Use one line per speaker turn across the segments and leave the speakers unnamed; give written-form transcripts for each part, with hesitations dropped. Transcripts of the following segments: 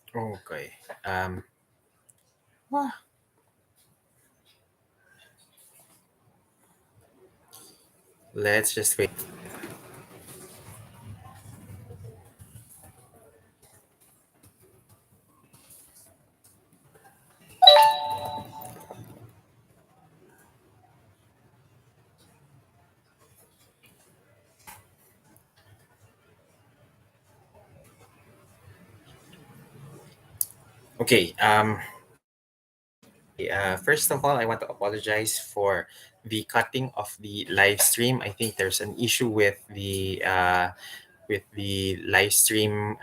Okay. Ah, let's just wait. Okay. First of all, I want to apologize for the cutting of the live stream. I think there's an issue with the live stream,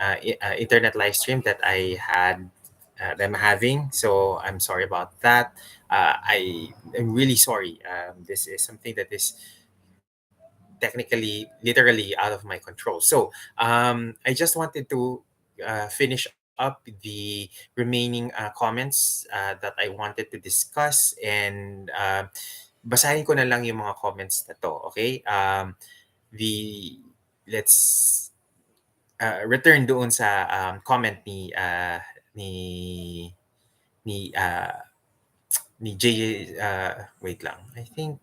internet live stream that I had. I'm having, so I'm sorry about that. I am really sorry. This is something that is technically, literally out of my control. So I just wanted to finish up the remaining comments that I wanted to discuss, and basahin ko na lang yung mga comments na to, okay? The let's return doon sa comment ni ni ni J, wait lang. I think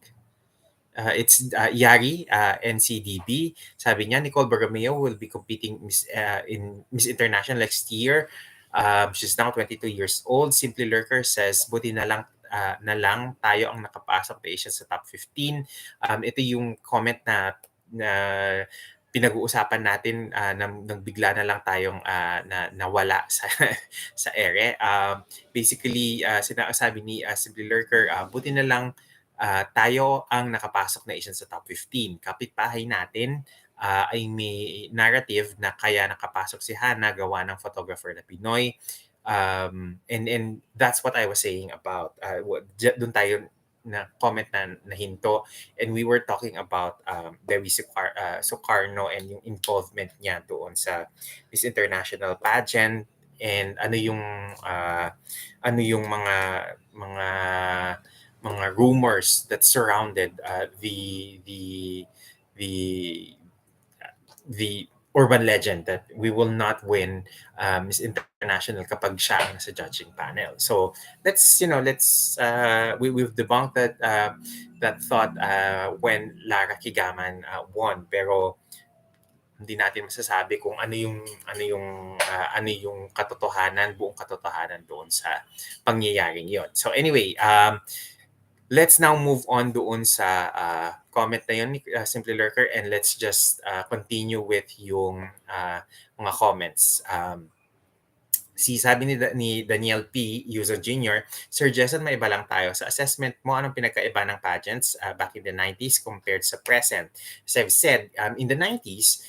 it's Yari, NCDB. Sabi niya, Nicole Bergameo will be competing in Miss International next year. She's now 22 years old. Simply Lurker says, buti na lang tayo ang nakapasok na Asia sa top 15. Ito yung comment na pinag-uusapan natin nang bigla na lang tayong nawala sa sa ere. Basically, sinasabi ni Simply Lurker, buti na lang tayo ang nakapasok na Asian sa top 15. Kapitbahay natin ay may narrative na kaya nakapasok si Hana gawa ng photographer na Pinoy. And that's what I was saying about doon tayo na comment na nahinto, and we were talking about Dewi Sukarno and yung involvement niya doon sa Miss International pageant, and uh, ano yung mga mga rumors that surrounded the the urban legend that we will not win Miss International kapag siya ang nasa judging panel. So we've debunked that thought when Lara Kigaman won, pero hindi natin masasabi kung ano yung katotohanan, buong katotohanan doon sa pangyayaring yon. So anyway, let's now move on doon sa comment na yun ni Simply Lurker, and let's just continue with yung mga comments. Sabi ni Daniel P. User Jr., Sir Jason, may iba lang tayo. Sa assessment mo, anong pinagkaiba ng pageants back in the 90s compared sa present? As I've said, in the 90s,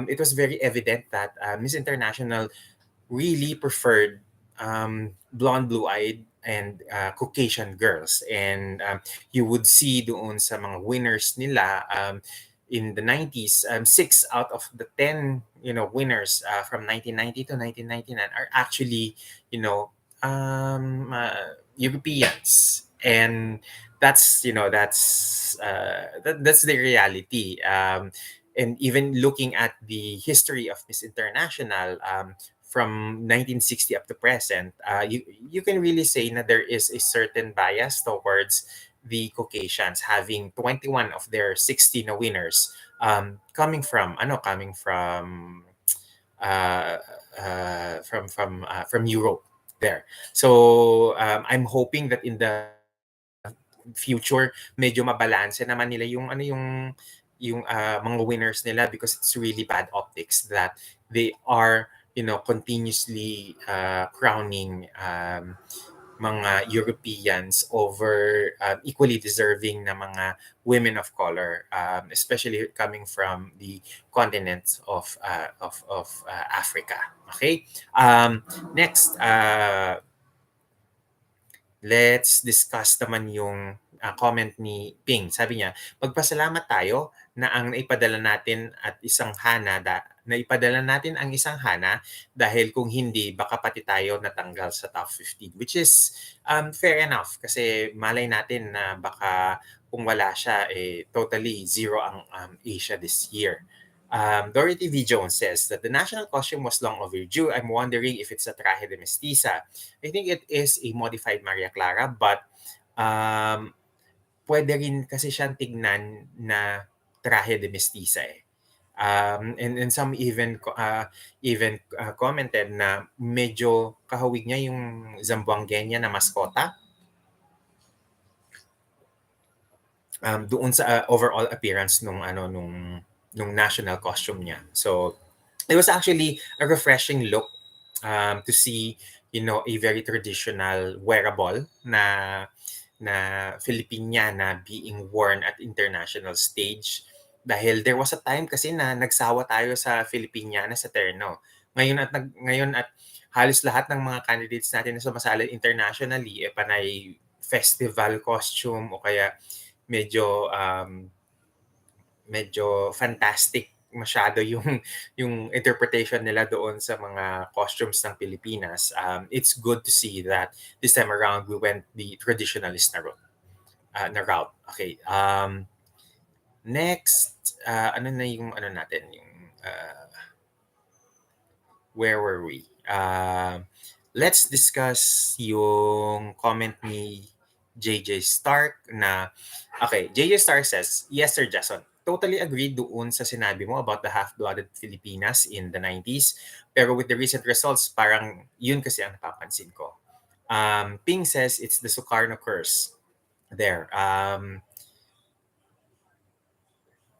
it was very evident that Miss International really preferred blonde, blue-eyed, and Caucasian girls. And you would see doon sa mga winners nila in the 90s, 6 out of the 10 winners from 1990 to 1999 are actually Europeans, and that's the reality. And even looking at the history of Miss International, from 1960 up to present, you can really say that there is a certain bias towards the Caucasians, having 21 of their 60 na winners uh, from Europe there. So I'm hoping that in the future medyo mabalanse naman nila yung mga winners nila, because it's really bad optics that they are continuously crowning mga Europeans over equally deserving na mga women of color, especially coming from the continent of Africa. Okay. Next, let's discuss naman yung comment ni Ping. Sabi niya, magpasalamat tayo na ang naipadala natin ang isang Hana, dahil kung hindi, baka pati tayo natanggal sa top 15. Which is fair enough, kasi malay natin na baka kung wala siya, totally zero ang Asia this year. Dorothy V. Jones says that the national costume was long overdue. I'm wondering if it's a traje de mestiza. I think it is a modified Maria Clara, but um, pwede rin kasi siyang tignan na traje de mestiza eh. And some even commented na medyo kahawig niya yung Zamboangueña na maskota doon sa overall appearance nung national costume niya. So it was actually a refreshing look to see, a very traditional wearable na Filipiniana being worn at international stage. Dahil there was a time kasi na nagsawa tayo sa Filipiniana sa terno. Ngayon at halos lahat ng mga candidates natin na sumasali internationally panay festival costume o kaya medyo medyo fantastic masyado yung yung interpretation nila doon sa mga costumes ng Pilipinas. It's good to see that this time around we went the traditionalist na route. Okay. Next, ano na yung ano natin yung where were we? Let's discuss yung comment ni JJ Stark na, okay, JJ Stark says, yes Sir Jason, totally agree doon sa sinabi mo about the half-blooded Filipinas in the 90s. Pero with the recent results, parang yun kasi ang napapansin ko. Ping says it's the Sukarno curse. There.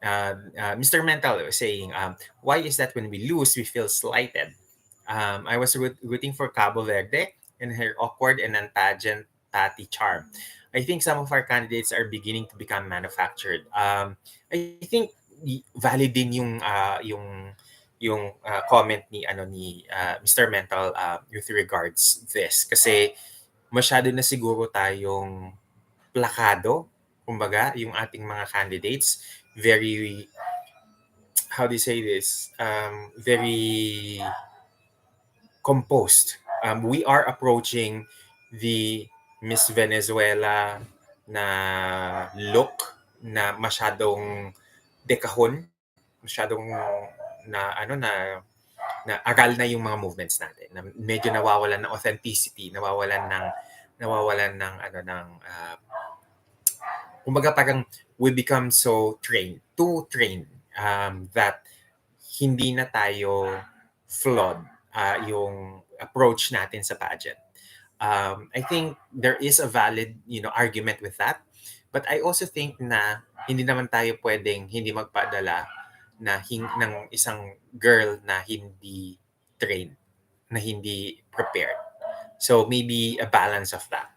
Mr. Mental was saying, why is that when we lose, we feel slighted? I was rooting for Cabo Verde and her awkward and pageant Tati charm. I think some of our candidates are beginning to become manufactured. I think valid din yung comment ni Mr. Mental with regards this kasi masyado na siguro tayong plakado, kumbaga, yung ating mga candidates very, how do you say this, very composed. We are approaching the Miss Venezuela na look na masyadong dekahon, masyadong na aral na yung mga movements natin. Na medyo nawawalan ng authenticity, nawawalan ng kumbaga parang we become so too trained that hindi na tayo flawed yung approach natin sa pageant. I think there is a valid, argument with that. But I also think na hindi naman tayo pwedeng hindi magpadala ng isang girl na hindi trained, na hindi prepared. So maybe a balance of that.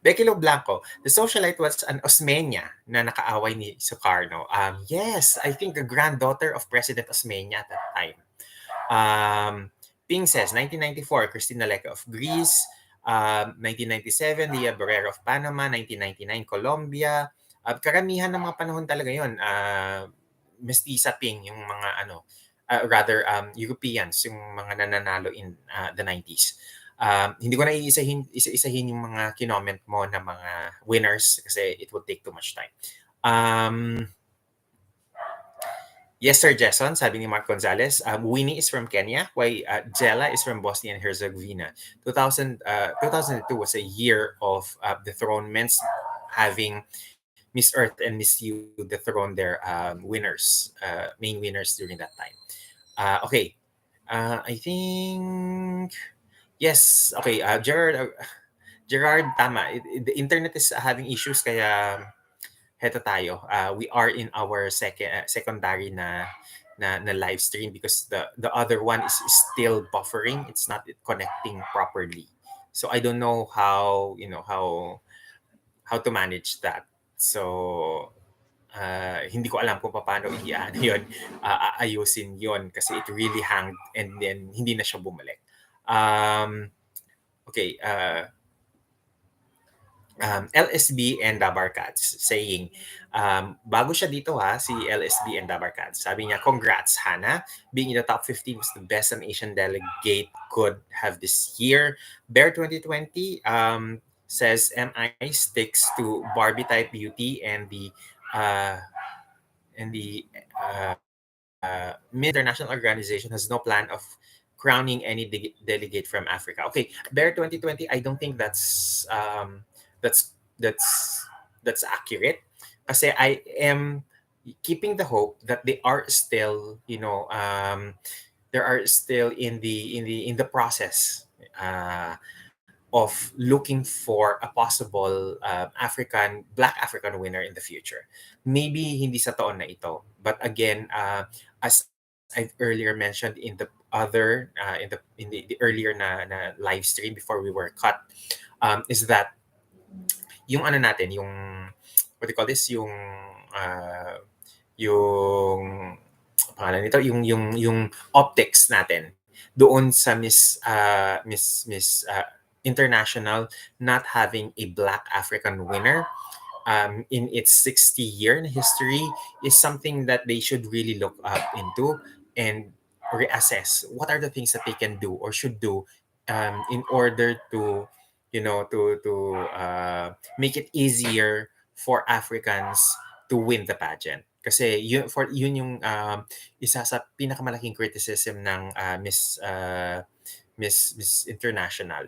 Becky Lo Blanco, the socialite was an Osmeña na nakaaway ni Sukarno. Yes, I think the granddaughter of President Osmeña at that time. Ping says, 1994, Cristina Leca of Greece. 1997, Lia Barrera of Panama. 1999, Colombia. Karamihan ng mga panahon talaga yun. Mestiza Ping, yung mga Europeans, yung mga nananalo in the 90s. Hindi ko na isa-isahin yung mga kinoment mo na mga winners kasi it would take too much time. Yes, Sir Jason, sabi ni Mark Gonzalez, Winnie is from Kenya, while Jella is from Bosnia and Herzegovina. 2002 was a year of dethronements, having Miss Earth and Miss You dethrone their main winners during that time. Okay, I think... Yes, okay. Gerard, tama. The internet is having issues kaya heto tayo. We are in our secondary na live stream because the other one is still buffering. It's not connecting properly. So I don't know how to manage that. So hindi ko alam kung paano yun, aayusin yon kasi it really hanged and then hindi na siya bumalik. Okay, LSB and Dabarcats saying, bago siya dito si LSB and Dabarcats. Sabi niya, congrats Hannah. Being in the top 15 was the best an Asian delegate could have this year. Bear 2020 says MI sticks to Barbie type beauty and the Miss International Organization has no plan of crowning any delegate from Africa. Okay, Bear 2020, I don't think that's that's that's accurate. Kasi I am keeping the hope that they are still, there are still in the process of looking for a possible Black African winner in the future. Maybe hindi sa taon na ito, but again, as I've earlier mentioned in the other in the earlier na live stream before we were cut, is that yung ano natin, yung what do you call this, yung pangalan nito, yung optics natin doon sa Miss International not having a Black African winner in its 60-year history is something that they should really look up into and reassess what are the things that they can do or should do in order to make it easier for Africans to win the pageant. Kasi yun yung isa sa pinakamalaking criticism ng Miss International.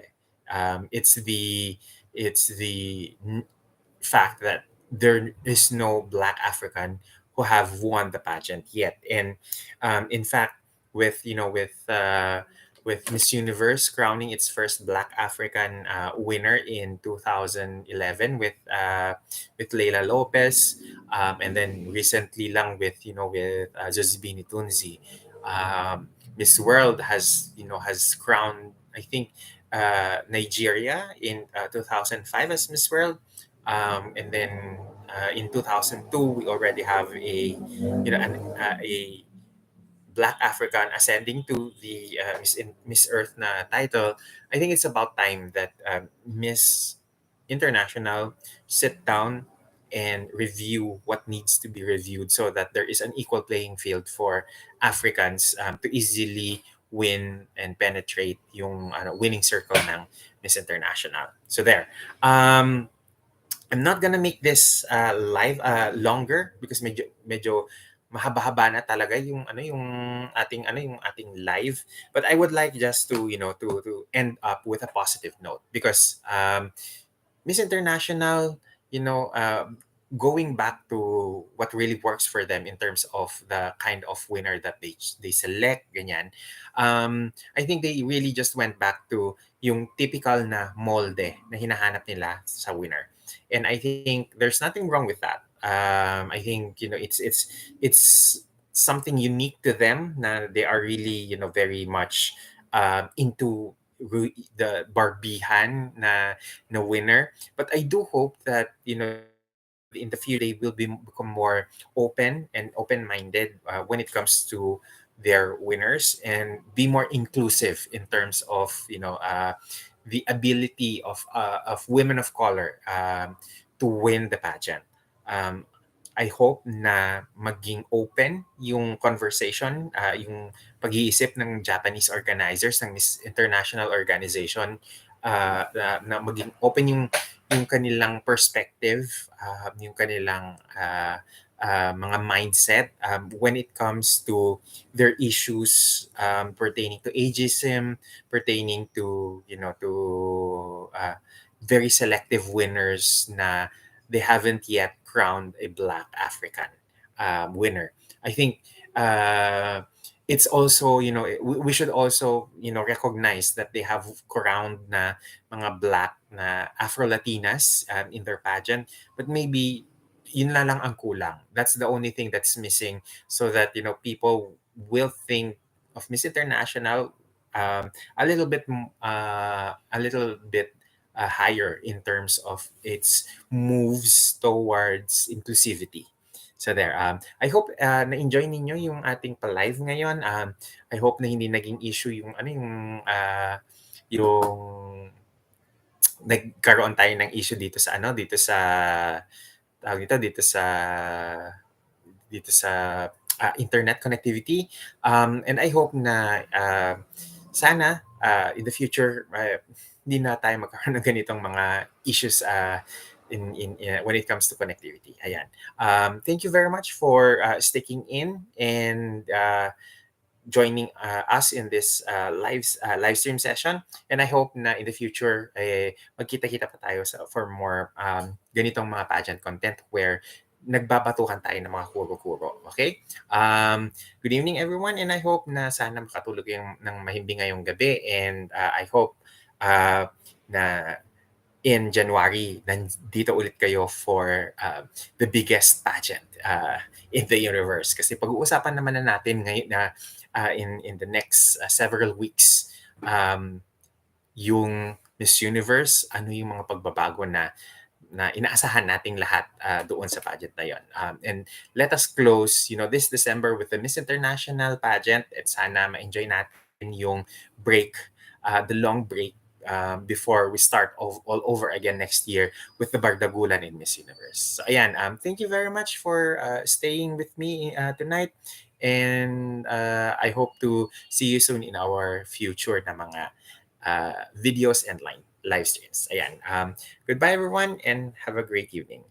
It's the fact that there is no Black African who have won the pageant yet. And in fact, with with Miss Universe crowning its first Black African winner in 2011 with Leila Lopez, and then recently lang with Josephine Tunzi. Miss World has crowned, I think, Nigeria in 2005 as Miss World, and then in 2002 we already have a Black African ascending to the Miss Earth na title. I think it's about time that Miss International sit down and review what needs to be reviewed so that there is an equal playing field for Africans to easily win and penetrate yung winning circle ng Miss International. So there. I'm not gonna make this live longer because medyo mahaba-haba na talaga yung ating live, but I would like just to to end up with a positive note because Miss International, you know, going back to what really works for them in terms of the kind of winner that they select, ganyan. I think they really just went back to yung typical na molde na hinahanap nila sa winner. And I think there's nothing wrong with that. I think it's something unique to them na they are really very much into the Barbihan na winner. But I do hope that in the future they will become more open and open-minded when it comes to their winners and be more inclusive in terms of the ability of women of color to win the pageant. Um, I hope na maging open yung conversation, yung pag-iisip ng Japanese organizers ng Miss International Organization, na maging open yung kanilang perspective, yung kanilang mga mindset when it comes to their issues pertaining to ageism, pertaining to very selective winners na they haven't yet crowned a Black African winner. I think it's also we should also recognize that they have crowned na mga Black na Afro-Latinas in their pageant, but maybe yun lang ang kulang. That's the only thing that's missing, so that people will think of Miss International a little bit higher in terms of its moves towards inclusivity. So there. I hope na-enjoy ninyo yung ating pa-live ngayon. I hope na hindi naging issue yung nagkaroon tayo ng issue dito sa tawag dito sa internet connectivity. And I hope na sana in the future hindi na tayo magkaroon ng ganitong mga issues when it comes to connectivity. Ayan. Thank you very much for sticking in and joining us in this live stream session, and I hope na in the future magkita-kita pa tayo for more ganitong mga pageant content where nagbabatuhan tayo ng mga kuro-kuro. Okay? Good evening everyone, and I hope na sana makatulog yung ng mahimbing ngayong gabi, and I hope na in January, nandito ulit kayo for the biggest pageant in the universe. Kasi pag-uusapan naman na natin ngayon na in the next several weeks, yung Miss Universe, ano yung mga pagbabago na inaasahan nating lahat doon sa pageant na yon. And let us close, this December with the Miss International pageant, at sana ma-enjoy natin yung break, the long break before we start all over again next year with the Bardagulan in Miss Universe. So ayan, thank you very much for staying with me tonight, and I hope to see you soon in our future na mga videos and live streams. Ayan. Goodbye everyone, and have a great evening.